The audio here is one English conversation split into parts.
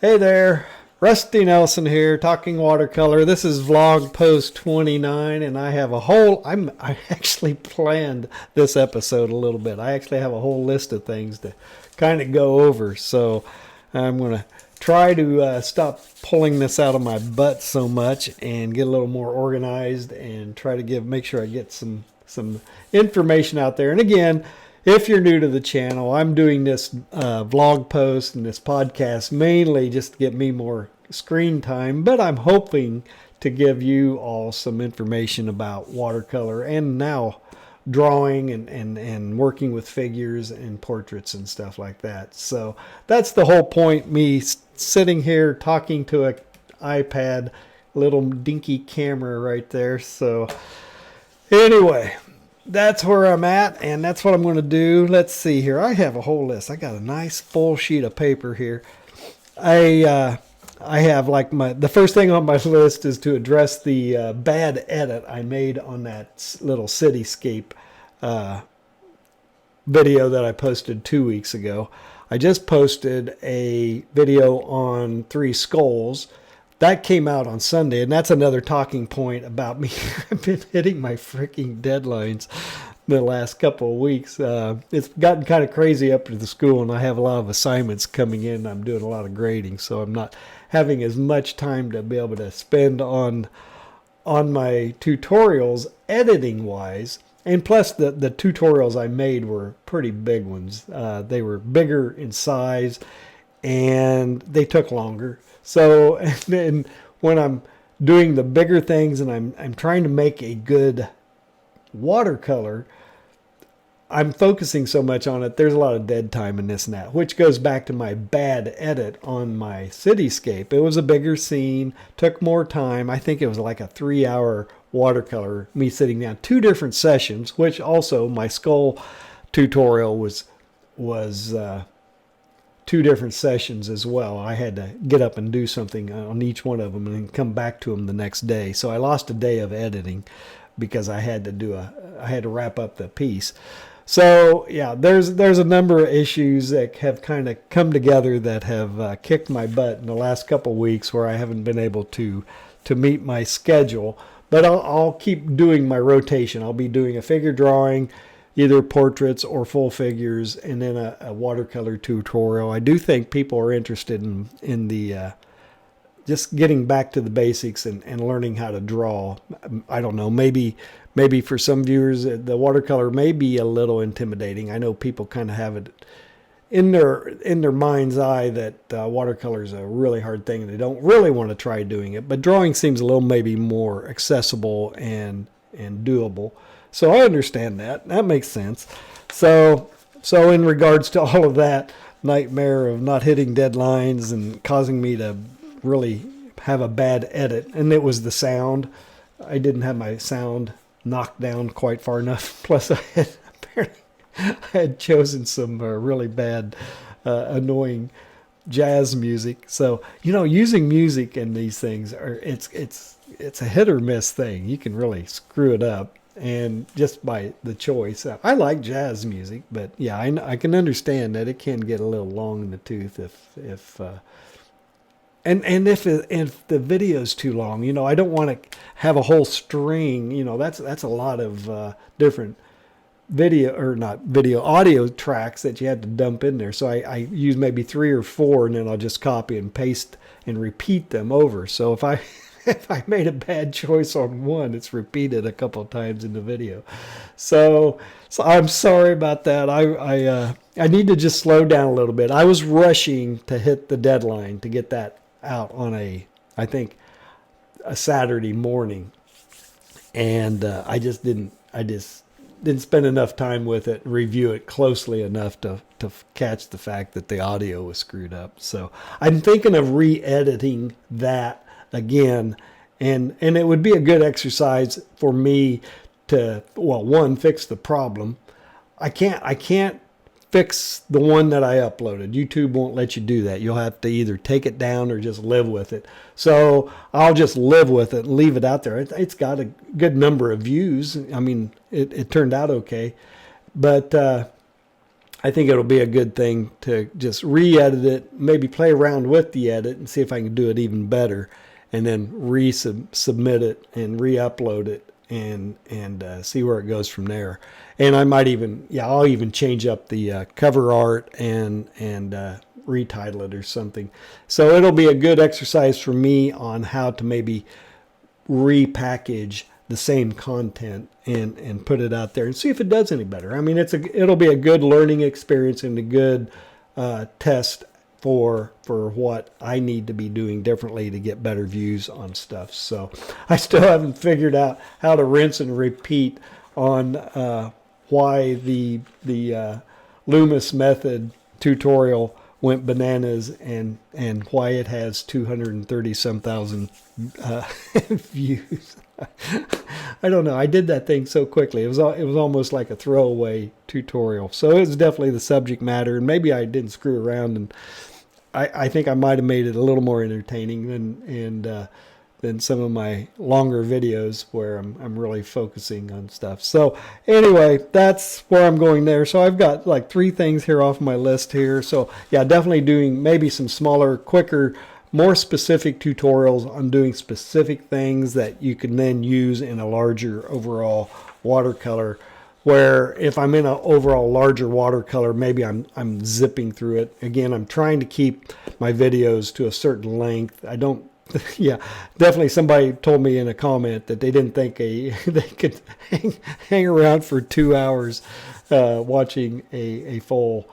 Hey there, Rusty Nelson here, talking watercolor. This is vlog post 29, and I have a whole. I actually planned this episode a little bit. I actually have a whole list of things to kind of go over. So I'm gonna try to stop pulling this out of my butt so much and get a little more organized and try to make sure I get some information out there. And again, if you're new to the channel, I'm doing this vlog post and this podcast mainly just to get me more screen time, but I'm hoping to give you all some information about watercolor and now drawing and working with figures and portraits and stuff like that. So that's the whole point, me sitting here talking to an iPad, little dinky camera right there. So anyway, that's where I'm at, and that's what I'm going to do. Let's see here. I have a whole list. I got a nice full sheet of paper here. I have like the first thing on my list is to address the bad edit I made on that little cityscape video that I posted 2 weeks ago. I just posted a video on three skulls. That came out on Sunday, and that's another talking point about me. I've been hitting my freaking deadlines the last couple of weeks. It's gotten kind of crazy up to the school, and I have a lot of assignments coming in. I'm doing a lot of grading, so I'm not having as much time to be able to spend on my tutorials editing-wise. And plus, the tutorials I made were pretty big ones. They were bigger in size, and they took longer. So, and when I'm doing the bigger things and I'm trying to make a good watercolor, I'm focusing so much on it, there's a lot of dead time in this and that, which goes back to my bad edit on my cityscape. It was a bigger scene, took more time. I think it was like a 3-hour watercolor, me sitting down, 2 different sessions, which also my skull tutorial was 2 different sessions as well. I had to get up and do something on each one of them and then come back to them the next day. So I lost a day of editing because I had to wrap up the piece. So yeah, there's a number of issues that have kind of come together that have kicked my butt in the last couple of weeks where I haven't been able to meet my schedule. But I'll keep doing my rotation. I'll be doing a figure drawing, either portraits or full figures, and then a watercolor tutorial. I do think people are interested in the just getting back to the basics and learning how to draw. I don't know, maybe for some viewers the watercolor may be a little intimidating. I know people kind of have it in their mind's eye that watercolor is a really hard thing and they don't really want to try doing it, but drawing seems a little maybe more accessible and doable. So I understand that. That makes sense. So in regards to all of that nightmare of not hitting deadlines and causing me to really have a bad edit, and it was the sound. I didn't have my sound knocked down quite far enough. Plus, I had chosen some really bad, annoying jazz music. So using music in these things it's a hit or miss thing. You can really screw it up. And just by the choice, I like jazz music, but yeah, I can understand that it can get a little long in the tooth if the video's too long. I don't want to have a whole string. That's a lot of different audio tracks that you have to dump in there. So I use maybe 3 or 4, and then I'll just copy and paste and repeat them over. So if I made a bad choice on one, it's repeated a couple of times in the video. So I'm sorry about that. I need to just slow down a little bit. I was rushing to hit the deadline to get that out on I think a Saturday morning, and I just didn't spend enough time with it, review it closely enough to catch the fact that the audio was screwed up. So I'm thinking of re-editing that again, and it would be a good exercise for me to, well, one, fix the problem. I can't fix the one that I uploaded. YouTube won't let you do that. You'll have to either take it down or just live with it. So I'll just live with it and leave it out there. It's got a good number of views. I mean, it turned out okay. But I think it'll be a good thing to just re-edit it, maybe play around with the edit and see if I can do it even better, and then resubmit it and re-upload it and see where it goes from there. And I might even, I'll even change up the cover art and retitle it or something. So it'll be a good exercise for me on how to maybe repackage the same content and put it out there and see if it does any better. I mean, it'll be a good learning experience and a good test for what I need to be doing differently to get better views on stuff. So I still haven't figured out how to rinse and repeat on why the Loomis method tutorial went bananas and why it has 230 some thousand views. I don't know. I did that thing so quickly. It was almost like a throwaway tutorial. So it was definitely the subject matter, and maybe I didn't screw around, and I think I might have made it a little more entertaining than some of my longer videos where I'm really focusing on stuff. So anyway, that's where I'm going there. So I've got like 3 things here off my list here. So yeah, definitely doing maybe some smaller, quicker, more specific tutorials on doing specific things that you can then use in a larger overall watercolor, where if I'm in an overall larger watercolor, maybe I'm zipping through it. Again, I'm trying to keep my videos to a certain length. I don't yeah, definitely somebody told me in a comment that they didn't think they could hang around for 2 hours watching a full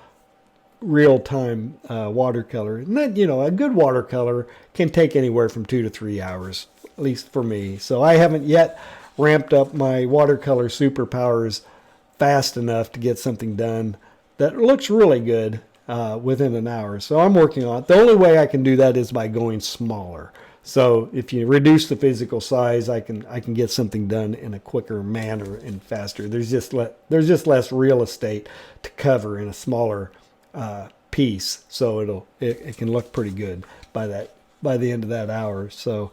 real-time watercolor. And that, a good watercolor can take anywhere from 2 to 3 hours, at least for me. So I haven't yet ramped up my watercolor superpowers fast enough to get something done that looks really good within an hour. So I'm working on it. The only way I can do that is by going smaller. So if you reduce the physical size, I can get something done in a quicker manner and faster. There's just less real estate to cover in a smaller piece, so it can look pretty good by the end of that hour. So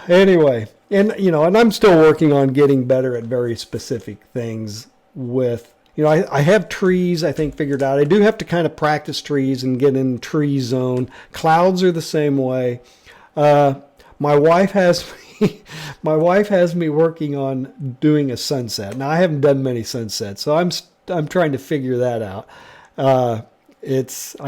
anyway, and I'm still working on getting better at very specific things with. I have trees, I think, figured out. I do have to kind of practice trees and get in tree zone. Clouds are the same way. My wife has me working on doing a sunset. Now, I haven't done many sunsets, so I'm trying to figure that out. I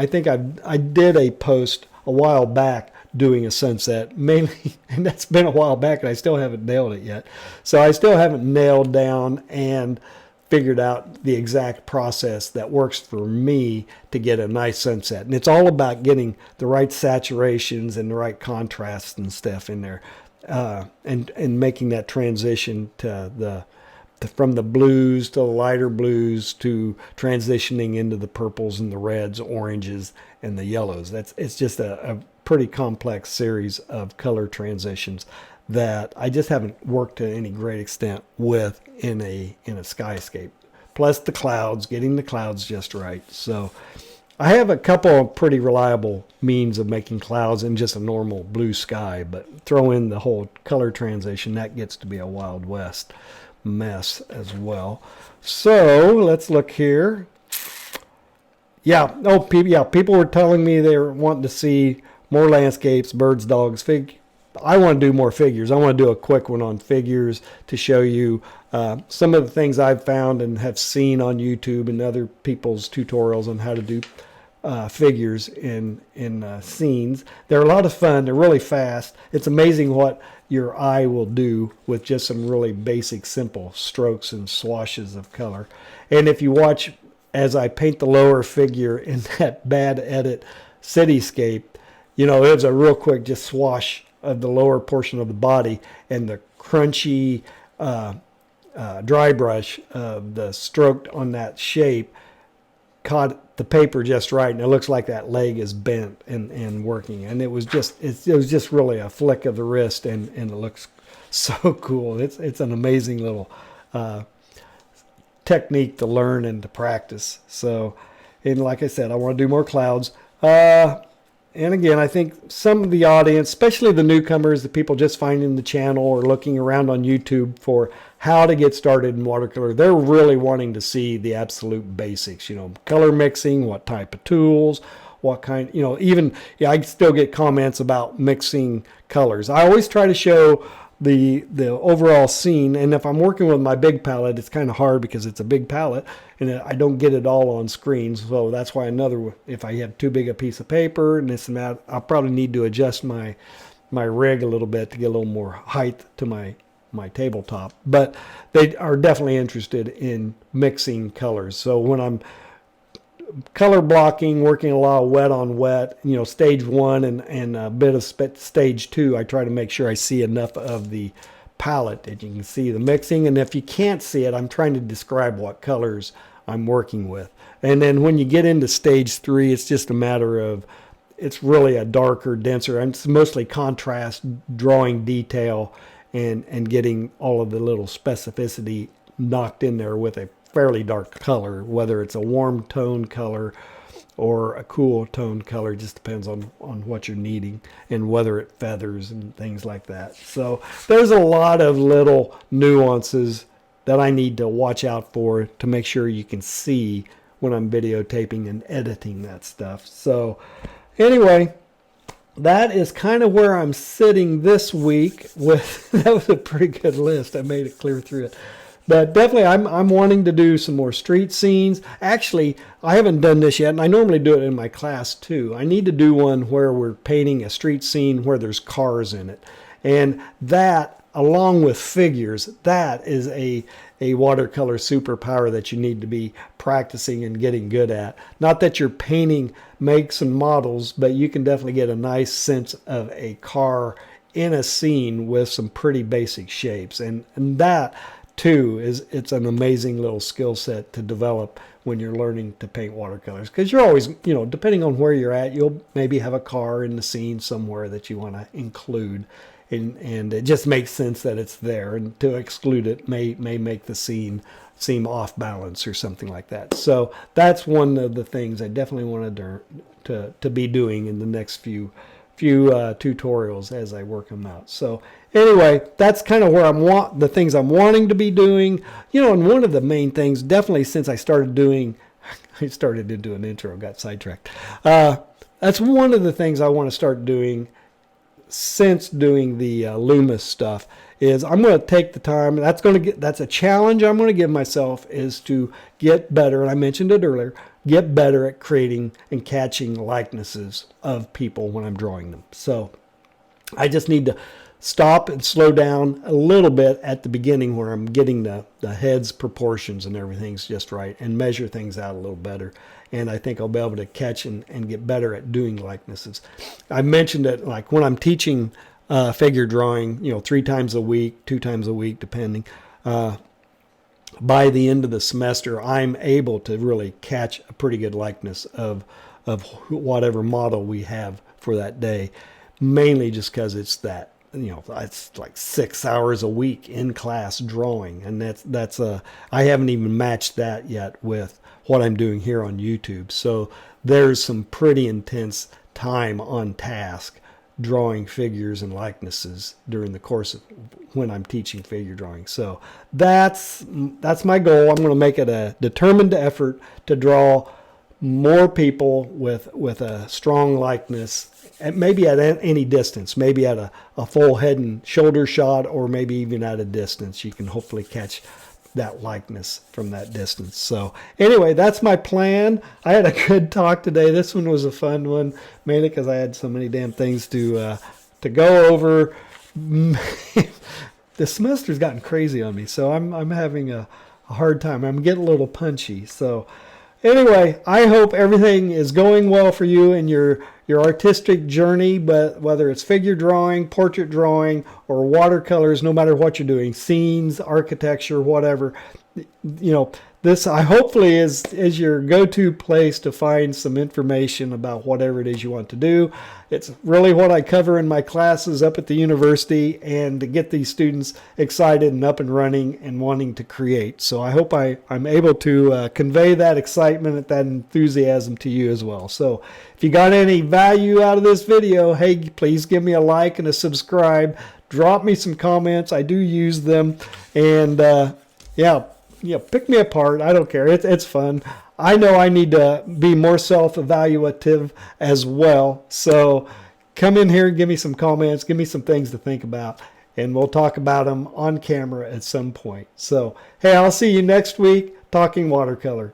think I did a post a while back doing a sunset, mainly, and that's been a while back, and I still haven't nailed it yet. So I still haven't nailed down and figured out the exact process that works for me to get a nice sunset. And it's all about getting the right saturations and the right contrasts and stuff in there, and making that transition to from the blues to the lighter blues to transitioning into the purples and the reds, oranges, and the yellows. It's just a pretty complex series of color transitions that I just haven't worked to any great extent with in a skyscape. Plus the clouds, getting the clouds just right. So I have a couple of pretty reliable means of making clouds in just a normal blue sky, but throw in the whole color transition, that gets to be a Wild West mess as well. So let's look here. People were telling me they were wanting to see more landscapes, birds, dogs, I want to do more figures. I want to do a quick one on figures to show you some of the things I've found and have seen on YouTube and other people's tutorials on how to do figures in scenes. They're a lot of fun. They're really fast. It's amazing what your eye will do with just some really basic, simple strokes and swashes of color. And if you watch as I paint the lower figure in that bad edit cityscape, it's a real quick just swash of the lower portion of the body, and the crunchy dry brush of the stroke on that shape caught the paper just right, and it looks like that leg is bent and working. And it was just really a flick of the wrist, and it looks so cool. It's an amazing little technique to learn and to practice. So, and like I said, I want to do more clouds. And again, I think some of the audience, especially the newcomers, the people just finding the channel or looking around on YouTube for how to get started in watercolor, they're really wanting to see the absolute basics, color mixing, what type of tools, what kind, even, I still get comments about mixing colors. I always try to show the overall scene, and if I'm working with my big palette, it's kind of hard because it's a big palette and I don't get it all on screen. So that's why if I have too big a piece of paper and this and that, I'll probably need to adjust my rig a little bit to get a little more height to my tabletop. But they are definitely interested in mixing colors. So when I'm color blocking, working a lot of wet on wet, stage 1 and a bit of stage 2, I try to make sure I see enough of the palette that you can see the mixing. And if you can't see it, I'm trying to describe what colors I'm working with. And then when you get into stage 3, it's just a matter of, it's really a darker, denser, and it's mostly contrast, drawing detail, and getting all of the little specificity knocked in there with a fairly dark color, whether it's a warm tone color or a cool tone color. Just depends on what you're needing and whether it feathers and things like that. So there's a lot of little nuances that I need to watch out for to make sure you can see when I'm videotaping and editing that stuff. So anyway, that is kind of where I'm sitting this week with. That was a pretty good list. I made it clear through it. But definitely, I'm wanting to do some more street scenes. Actually, I haven't done this yet, and I normally do it in my class too. I need to do one where we're painting a street scene where there's cars in it. And that, along with figures, that is a watercolor superpower that you need to be practicing and getting good at. Not that you're painting makes and models, but you can definitely get a nice sense of a car in a scene with some pretty basic shapes. And that too it's an amazing little skill set to develop when you're learning to paint watercolors, because you're always, depending on where you're at, you'll maybe have a car in the scene somewhere that you want to include, and it just makes sense that it's there, and to exclude it may make the scene seem off balance or something like that. So that's one of the things I definitely wanted to be doing in the next few tutorials as I work them out. So anyway, that's kind of where the things I'm wanting to be doing. And one of the main things, definitely since I started to do an intro, got sidetracked. That's one of the things I want to start doing since doing the Loomis stuff, is I'm going to take the time. That's a challenge I'm going to give myself, is to get better. And I mentioned it earlier, get better at creating and catching likenesses of people when I'm drawing them. So I just need to stop and slow down a little bit at the beginning where I'm getting the head's proportions and everything's just right, and measure things out a little better. And I think I'll be able to catch and get better at doing likenesses. I mentioned that, like, when I'm teaching figure drawing, 3 times a week, 2 times a week, depending, by the end of the semester, I'm able to really catch a pretty good likeness of whatever model we have for that day, mainly just because it's that, it's like 6 hours a week in class drawing, and that's I haven't even matched that yet with what I'm doing here on YouTube. So there's some pretty intense time on task drawing figures and likenesses during the course of when I'm teaching figure drawing. So that's my goal. I'm going to make it a determined effort to draw more people with a strong likeness, and maybe at any distance, maybe at a full head and shoulder shot, or maybe even at a distance. You can hopefully catch that likeness from that distance. So anyway, that's my plan. I had a good talk today. This one was a fun one, mainly because I had so many damn things to go over. The semester's gotten crazy on me, so I'm having a hard time. I'm getting a little punchy. So anyway, I hope everything is going well for you in your artistic journey, but whether it's figure drawing, portrait drawing, or watercolors, no matter what you're doing, scenes, architecture, whatever, you know, this I hopefully is your go-to place to find some information about whatever it is you want to do. It's really what I cover in my classes up at the university, and to get these students excited and up and running and wanting to create. So I hope I'm able to convey that excitement and that enthusiasm to you as well. So if you got any value out of this video, hey, please give me a like and a subscribe. Drop me some comments. I do use them. And yeah, pick me apart. I don't care. It's fun. I know I need to be more self-evaluative as well. So come in here and give me some comments. Give me some things to think about. And we'll talk about them on camera at some point. So, hey, I'll see you next week talking watercolor.